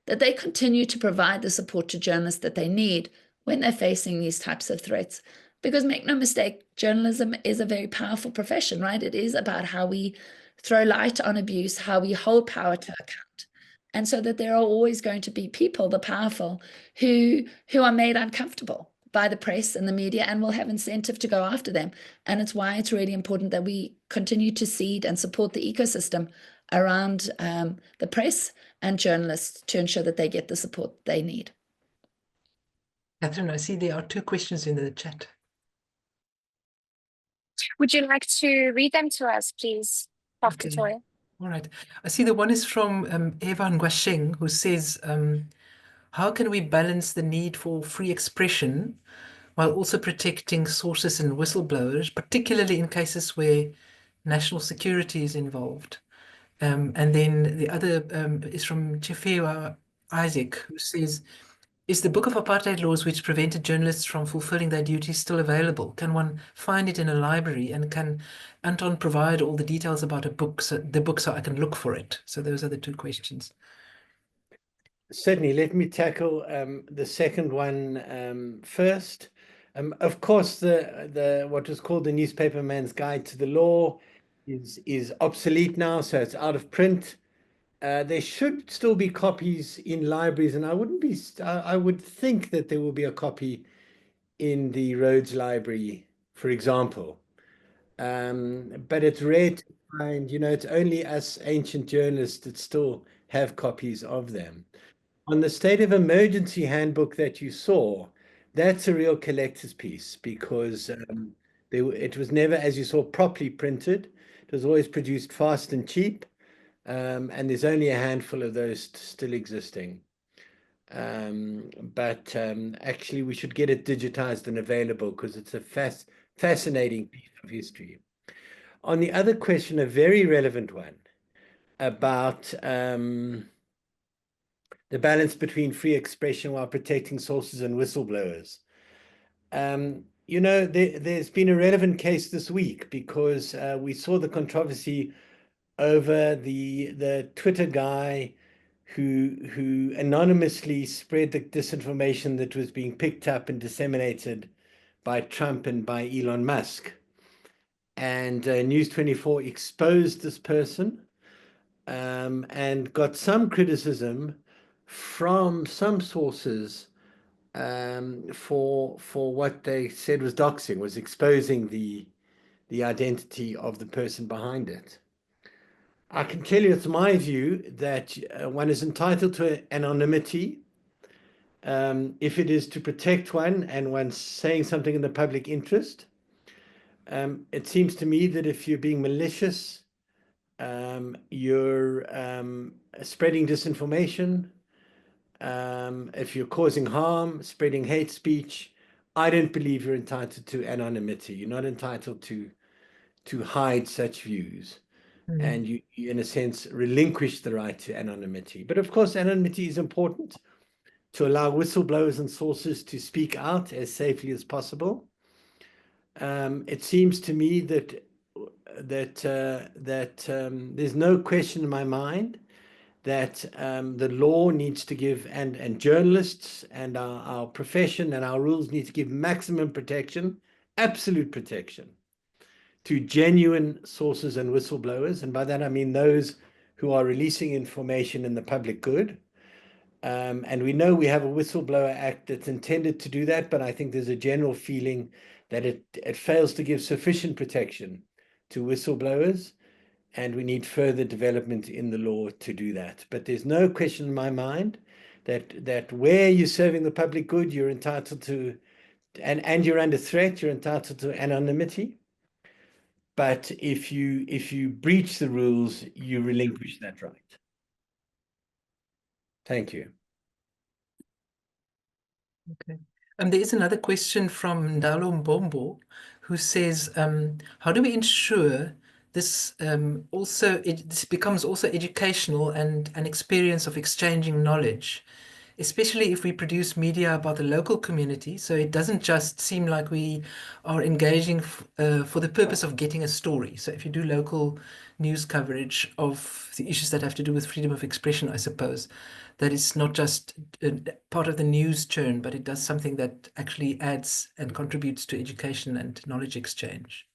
that they continue to provide the support to journalists that they need when they're facing these types of threats. Because make no mistake, journalism is a very powerful profession, right? It is about how we throw light on abuse, how we hold power to account. And so that there are always going to be people, the powerful, who are made uncomfortable by the press and the media and will have incentive to go after them. And it's why it's really important that we continue to seed and support the ecosystem around the press and journalists to ensure that they get the support they need. Catherine, I see there are 2 questions in the chat. Would you like to read them to us, please, Prof. Okay. Toy? All right. I see the one is from Evan Guasheng, who says, how can we balance the need for free expression while also protecting sources and whistleblowers, particularly in cases where national security is involved. And then the other is from Chefewa Isaac, who says, is the Book of Apartheid Laws, which prevented journalists from fulfilling their duties, still available? Can one find it in a library? And can Anton provide all the details about the book so I can look for it? So those are the two questions. Certainly, let me tackle the second one first. Of course, the what was called the Newspaperman's Guide to the Law is obsolete now, so it's out of print. There should still be copies in libraries, and I would think that there will be a copy in the Rhodes Library, for example. But it's rare to find, it's only us ancient journalists that still have copies of them. On the state of emergency handbook that you saw, that's a real collector's piece because it was never, as you saw, properly printed. It was always produced fast and cheap, and there's only a handful of those still existing. But actually, we should get it digitized and available because it's a fascinating piece of history. On the other question, a very relevant one about the balance between free expression while protecting sources and whistleblowers. There's been a relevant case this week because we saw the controversy over the Twitter guy who anonymously spread the disinformation that was being picked up and disseminated by Trump and by Elon Musk. And News 24 exposed this person and got some criticism from some sources for what they said was doxing, was exposing the identity of the person behind it. I can tell you it's my view that one is entitled to anonymity if it is to protect one and one's saying something in the public interest. It seems to me that if you're being malicious, you're spreading disinformation, if you're causing harm, spreading hate speech, I don't believe you're entitled to anonymity. You're not entitled to hide such views. And you, in a sense, relinquish the right to anonymity. But of course, anonymity is important to allow whistleblowers and sources to speak out as safely as possible. It seems to me that there's no question in my mind that the law needs to give, and journalists and our profession and our rules need to give maximum protection, absolute protection, to genuine sources and whistleblowers. And by that, I mean those who are releasing information in the public good. And we know we have a Whistleblower Act that's intended to do that, but I think there's a general feeling that it fails to give sufficient protection to whistleblowers, and we need further development in the law to do that. But there's no question in my mind that where you're serving the public good, you're entitled to, and you're under threat, you're entitled to anonymity. But if you breach the rules, you relinquish that right. Thank you. Okay. There is another question from Ndalo Mbombo, who says, how do we ensure this this becomes also educational and an experience of exchanging knowledge, especially if we produce media about the local community, so it doesn't just seem like we are engaging for the purpose of getting a story. So if you do local news coverage of the issues that have to do with freedom of expression, I suppose, that it's not just part of the news churn, but it does something that actually adds and contributes to education and knowledge exchange.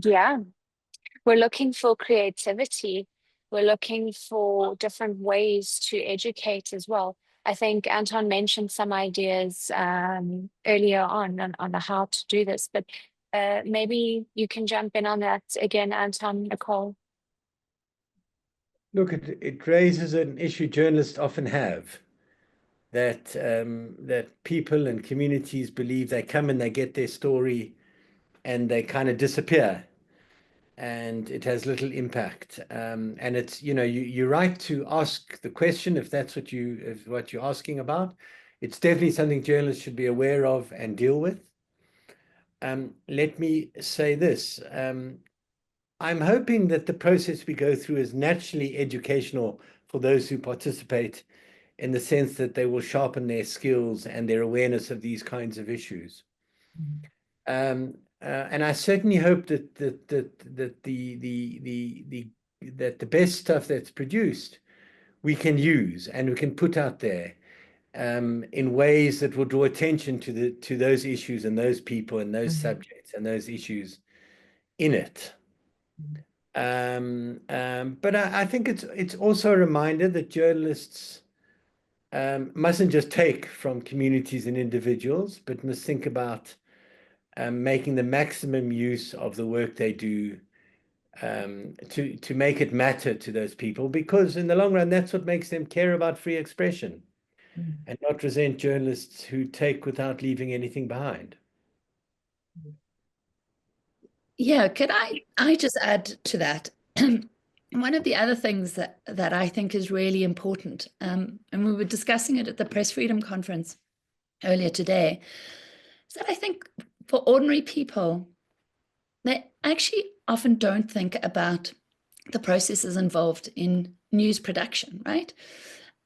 Yeah, we're looking for creativity. We're looking for different ways to educate as well. I think Anton mentioned some ideas earlier on how to do this, but maybe you can jump in on that again, Anton, Nicole. Look, it raises an issue journalists often have, that that people and communities believe they come and they get their story and they kind of disappear, and it has little impact. And it's, you're right to ask the question if that's what you're asking about. It's definitely something journalists should be aware of and deal with. let me say this. I'm hoping that the process we go through is naturally educational for those who participate, in the sense that they will sharpen their skills and their awareness of these kinds of issues. And I certainly hope that the best stuff that's produced we can use and we can put out there in ways that will draw attention to those issues and those people and those subjects and those issues in it. But I think it's also a reminder that journalists mustn't just take from communities and individuals, but must think about making the maximum use of the work they do to make it matter to those people, because in the long run, that's what makes them care about free expression and not resent journalists who take without leaving anything behind. Yeah, could I just add to that? One of the other things that I think is really important, and we were discussing it at the Press Freedom Conference earlier today, is that I think for ordinary people, they actually often don't think about the processes involved in news production, right?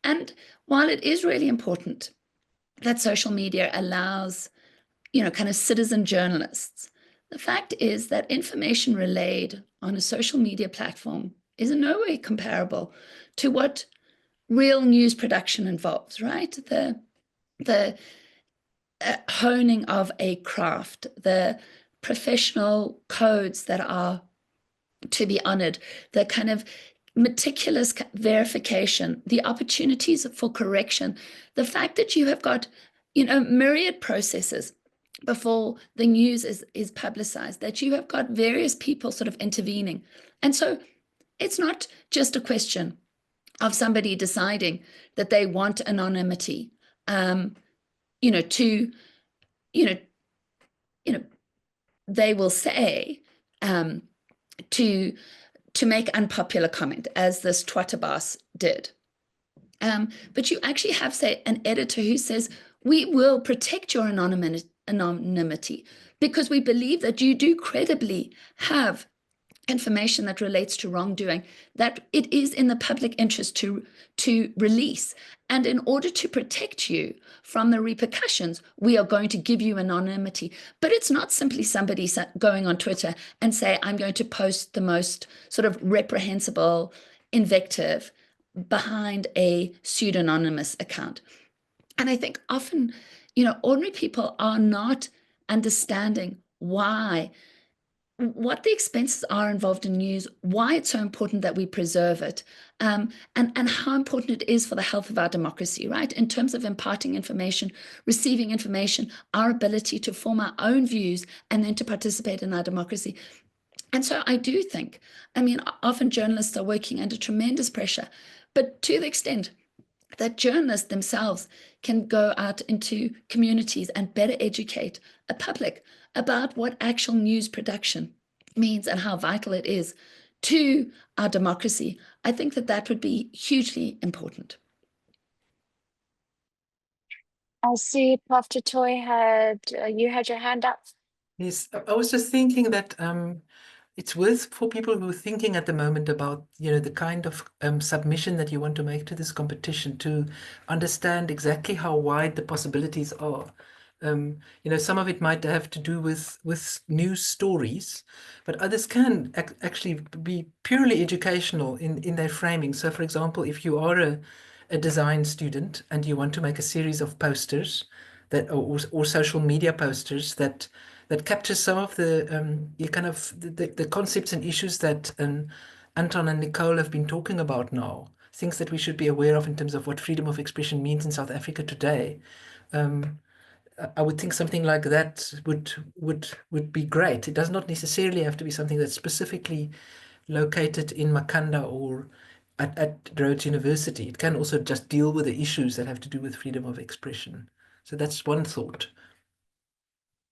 And while it is really important that social media allows, kind of citizen journalists, the fact is that information relayed on a social media platform is in no way comparable to what real news production involves, right? The honing of a craft, the professional codes that are to be honored, the kind of meticulous verification, the opportunities for correction, the fact that you have got, myriad processes before the news is publicized, that you have got various people sort of intervening. And so it's not just a question of somebody deciding that they want anonymity, they will say to make unpopular comment, as this Twatterboss did. But you actually have, say, an editor who says, we will protect your anonymity because we believe that you do credibly have information that relates to wrongdoing, that it is in the public interest to release. And in order to protect you from the repercussions, we are going to give you anonymity. But it's not simply somebody going on Twitter and say, I'm going to post the most sort of reprehensible invective behind a pseudonymous account. And I think often, ordinary people are not understanding what the expenses are involved in news, why it's so important that we preserve it, and how important it is for the health of our democracy, right? In terms of imparting information, receiving information, our ability to form our own views and then to participate in our democracy. And so I do think, often journalists are working under tremendous pressure, but to the extent that journalists themselves can go out into communities and better educate a public about what actual news production means and how vital it is to our democracy, I think that would be hugely important. I see Prof. Toy you had your hand up. Yes, I was just thinking that it's worth for people who are thinking at the moment about, the kind of submission that you want to make to this competition to understand exactly how wide the possibilities are. Some of it might have to do with news stories, but others can actually be purely educational in their framing. So, for example, if you are a design student and you want to make a series of posters or social media posters that capture some of the the concepts and issues that Anton and Nicole have been talking about now, things that we should be aware of in terms of what freedom of expression means in South Africa today. I would think something like that would be great. It does not necessarily have to be something that's specifically located in Makanda or at Rhodes University. It can also just deal with the issues that have to do with freedom of expression. So that's one thought.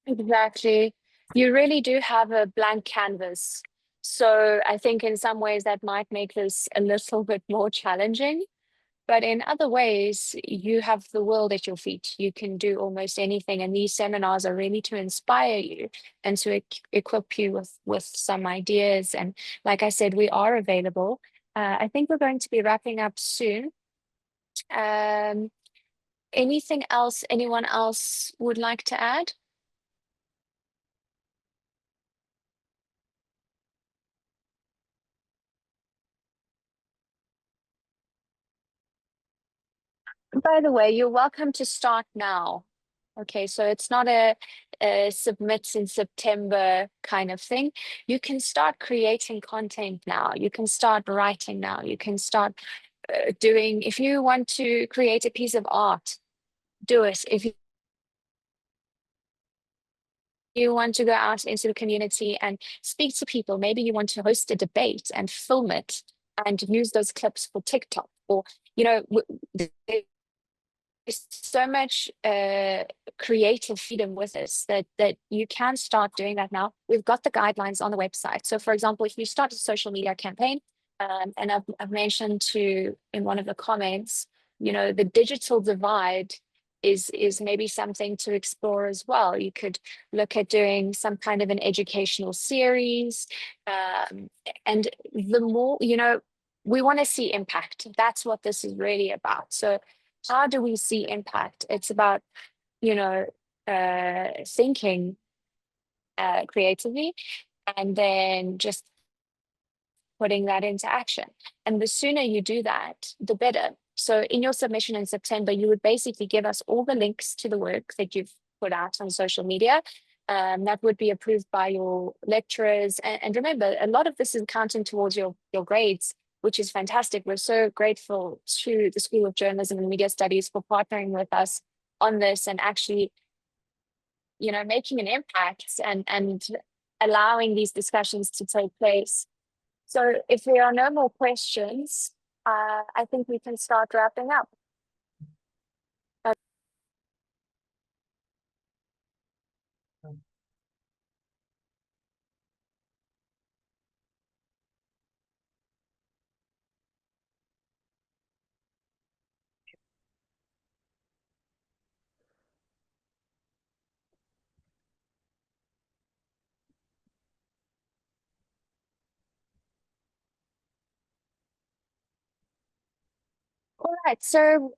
Exactly. You really do have a blank canvas. So I think in some ways that might make this a little bit more challenging. But in other ways, you have the world at your feet. You can do almost anything. And these seminars are really to inspire you and to equip you with some ideas. And like I said, we are available. I think we're going to be wrapping up soon. Anything else anyone else would like to add? By the way, you're welcome to start now. Okay, so it's not a submit in September kind of thing. You can start creating content now. You can start writing now. You can start doing, if you want to create a piece of art, do it. If you want to go out into the community and speak to people, maybe you want to host a debate and film it and use those clips for TikTok, or, you know, there's so much creative freedom with this that you can start doing that now. We've got the guidelines on the website. So for example, if you start a social media campaign, and I've mentioned in one of the comments, you know, the digital divide is maybe something to explore as well. You could look at doing some kind of an educational series, and the more, you know, we want to see impact. That's what this is really about. So how do we see impact? It's about, you know, thinking creatively, and then just putting that into action. And the sooner you do that, the better. So in your submission in September, you would basically give us all the links to the work that you've put out on social media. That would be approved by your lecturers. And remember, a lot of this is counting towards your grades, which is fantastic. We're so grateful to the School of Journalism and Media Studies for partnering with us on this and actually, you know, making an impact and allowing these discussions to take place. So if there are no more questions, I think we can start wrapping up. All right, so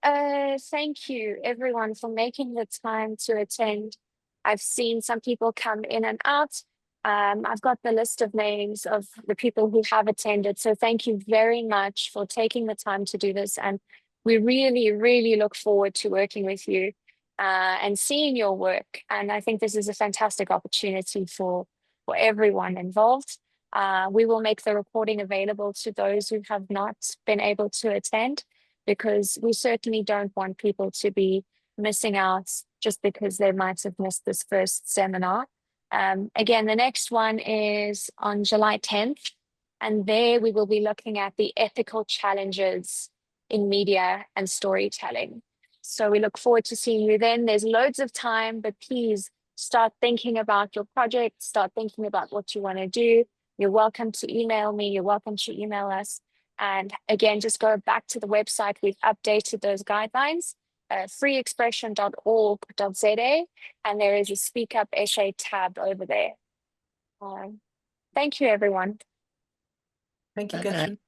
thank you everyone for making the time to attend. I've seen some people come in and out. I've got the list of names of the people who have attended. So thank you very much for taking the time to do this. And we really, really look forward to working with you and seeing your work. And I think this is a fantastic opportunity for everyone involved. We will make the recording available to those who have not been able to attend, because we certainly don't want people to be missing out just because they might have missed this first seminar. Again, the next one is on July 10th, and there we will be looking at the ethical challenges in media and storytelling. So we look forward to seeing you then. There's loads of time, but please start thinking about your project, start thinking about what you want to do. You're welcome to email me, you're welcome to email us. And again, just go back to the website. We've updated those guidelines, freeexpression.org.za, and there is a Speak Up SA tab over there. Thank you, everyone. Thank you, Catherine.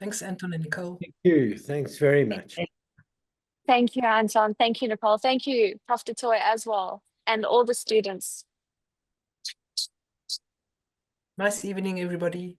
Thanks, Anton and Nicole. Thank you. Thanks very much. Thank you, Anton. Thank you, Nicole. Thank you, Prof. Toy as well, and all the students. Nice evening, everybody.